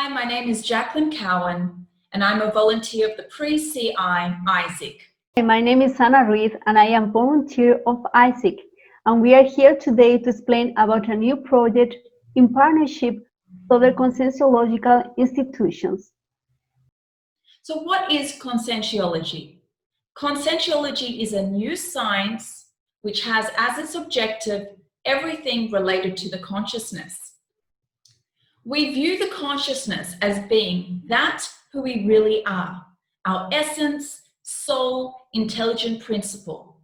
Hi, my name is JACLYN COWEN, and I'm a volunteer of the Pre-CI ISIC. Hi, my name is Ana Ruiz, and I am volunteer of ISIC, and we are here today to explain about a new project in partnership with other conscientiological institutions. So what is conscientiology? Conscientiology is a new science which has as its objective everything related to the consciousness. We view the consciousness as being that who we really are, our essence, soul, intelligent principle.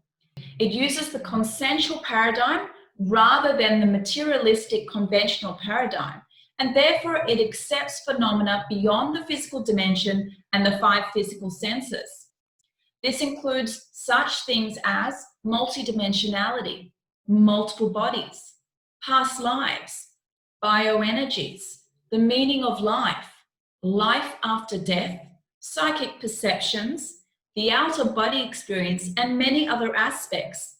It uses the consciential paradigm rather than the materialistic conventional paradigm, and therefore it accepts phenomena beyond the physical dimension and the 5 physical senses. This includes such things as multidimensionality, multiple bodies, past lives, bioenergies, the meaning of life, life after death, psychic perceptions, the outer body experience, and many other aspects.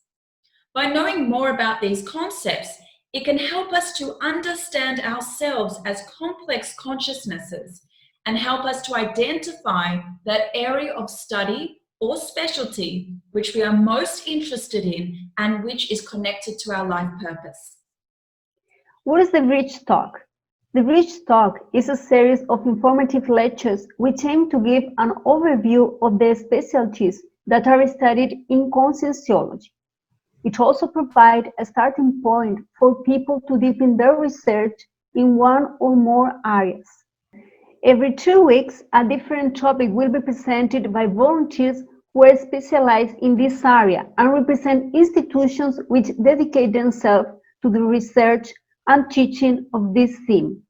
By knowing more about these concepts, it can help us to understand ourselves as complex consciousnesses and help us to identify that area of study or specialty which we are most interested in and which is connected to our life purpose. What is the Bridge Talk? The Bridge Talk is a series of informative lectures which aim to give an overview of the specialties that are studied in conscientiology. It also provides a starting point for people to deepen their research in one or more areas. Every 2 weeks, a different topic will be presented by volunteers who are specialized in this area and represent institutions which dedicate themselves to the research and teaching of this theme.